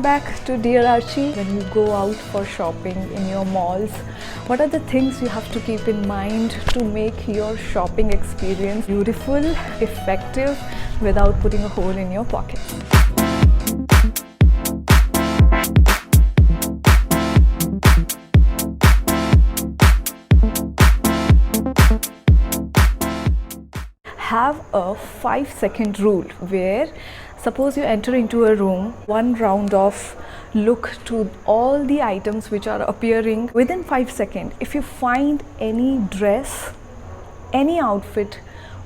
Welcome back to Dear Archie. When you go out for shopping in your malls, what are the things you have to keep in mind to make your shopping experience beautiful, effective, without putting a hole in your pocket? Have a 5-second rule where suppose you enter into a room, one round of look to all the items which are appearing within 5 seconds. If you find any dress, any outfit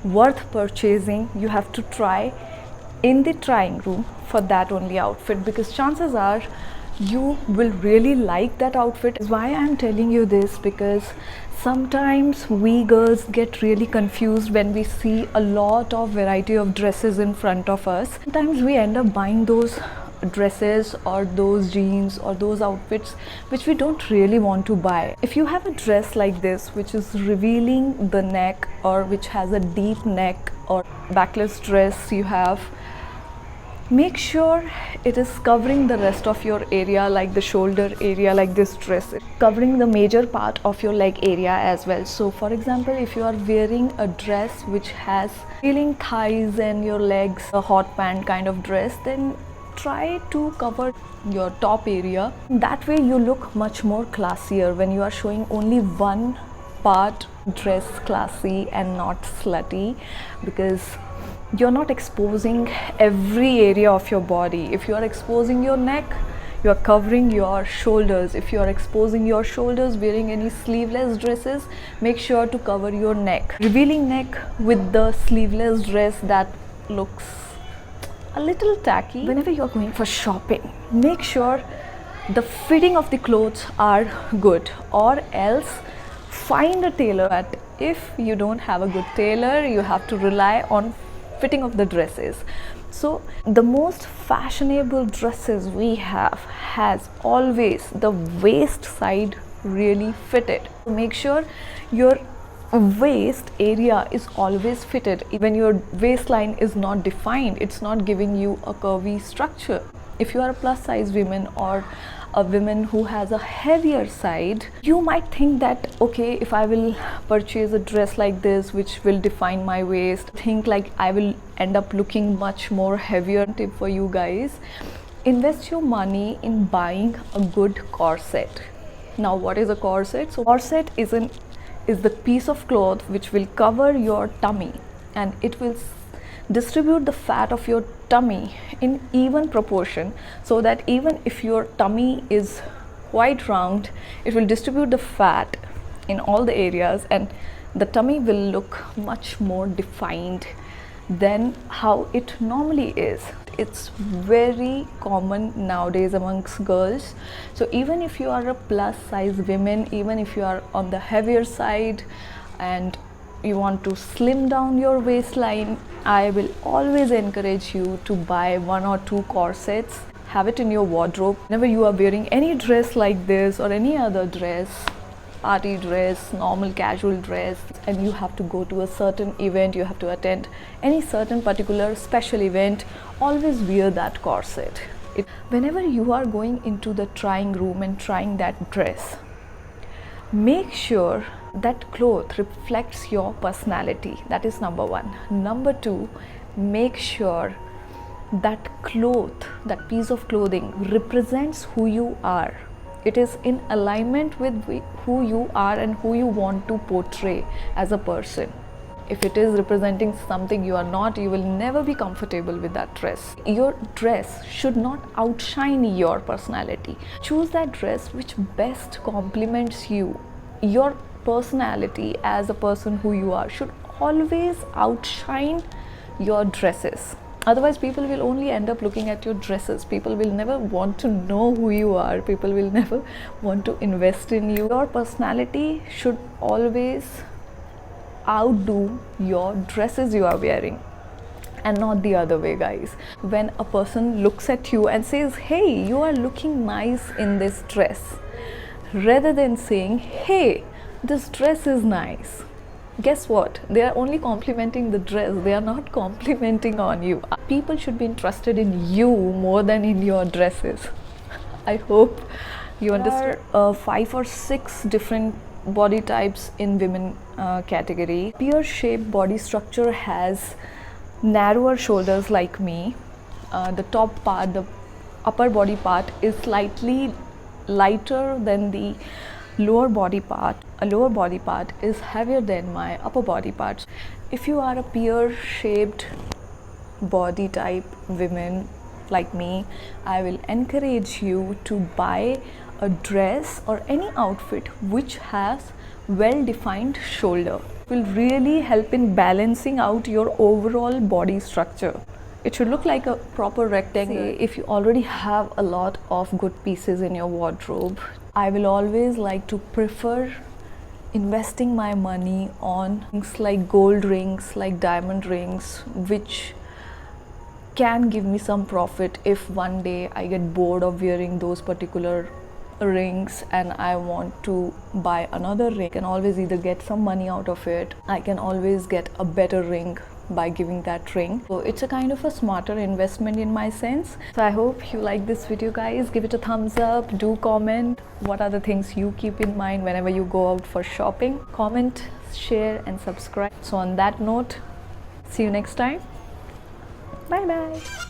worth purchasing, you have to try in the trying room for that only outfit, because chances are you will really like that outfit. Why I'm telling you this, because sometimes we girls get really confused when we see a lot of variety of dresses in front of us. Sometimes we end up buying those dresses or those jeans or those outfits which we don't really want to buy. If you have a dress like this which is revealing the neck, or which has a deep neck, or backless dress you have, make sure it is covering the rest of your area, like the shoulder area, like this dress, covering the major part of your leg area as well. So for example, if you are wearing a dress which has feeling thighs and your legs, a hot pant kind of dress, then try to cover your top area. That way you look much more classier when you are showing only one part, dress classy and not slutty, because you're not exposing every area of your body. If you are exposing your neck, you are covering your shoulders. If you are exposing your shoulders wearing any sleeveless dresses, make sure to cover your neck. Revealing neck with the sleeveless dress, that looks a little tacky. Whenever you're going for shopping, make sure the fitting of the clothes are good, or else find a tailor. But if you don't have a good tailor, you have to rely on fitting of the dresses. So the most fashionable dresses we have has always the waist side really fitted. Make sure your waist area is always fitted. When your waistline is not defined, it's not giving you a curvy structure. If you are a plus size woman or a woman who has a heavier side, you might think that okay, if I will purchase a dress like this which will define my waist, think like I will end up looking much more heavier. Tip for you guys: invest your money in buying a good corset. Now what is a corset? So corset is the piece of cloth which will cover your tummy, and it will distribute the fat of your tummy in even proportion, so that even if your tummy is quite round, it will distribute the fat in all the areas, and the tummy will look much more defined than how it normally is. It's very common nowadays amongst girls. So even if you are a plus size woman, even if you are on the heavier side and you want to slim down your waistline, I will always encourage you to buy 1 or 2 corsets. Have it in your wardrobe. Whenever you are wearing any dress like this or any other dress, party dress, normal casual dress, and you have to go to a certain event, you have to attend any certain particular special event, always wear that corset. Whenever you are going into the trying room and trying that dress, make sure that cloth reflects your personality. That is number 1. Number 2, make sure that cloth, that piece of clothing represents who you are. It is in alignment with who you are and who you want to portray as a person. If it is representing something you are not, you will never be comfortable with that dress. Your dress should not outshine your personality. Choose that dress which best complements you. Your personality as a person who you are should always outshine your dresses. Otherwise, people will only end up looking at your dresses. People will never want to know who you are. People will never want to invest in you. Your personality should always outdo your dresses you are wearing, and not the other way, guys. When a person looks at you and says, hey, you are looking nice in this dress, rather than saying, hey, this dress is nice, guess what? They are only complimenting the dress. They are not complimenting on you. People should be interested in you more than in your dresses. I hope you understand. 5 or 6 different body types in women category. Pear shaped body structure has narrower shoulders like me. The top part, the upper body part is slightly lighter than the lower body part. A lower body part is heavier than my upper body part. If you are a pear shaped body type women like me, I will encourage you to buy a dress or any outfit which has well defined shoulder. It will really help in balancing out your overall body structure. It should look like a proper rectangle. If you already have a lot of good pieces in your wardrobe, I will always like to prefer investing my money on things like gold rings, like diamond rings, which can give me some profit if one day I get bored of wearing those particular rings and I want to buy another ring. I can always either get some money out of it, I can always get a better ring by giving that ring. So it's a kind of a smarter investment in my sense. So I hope you like this video, guys. Give it a thumbs up. Do comment what are the things you keep in mind whenever you go out for shopping. Comment, share and subscribe. So on that note, see you next time. Bye bye.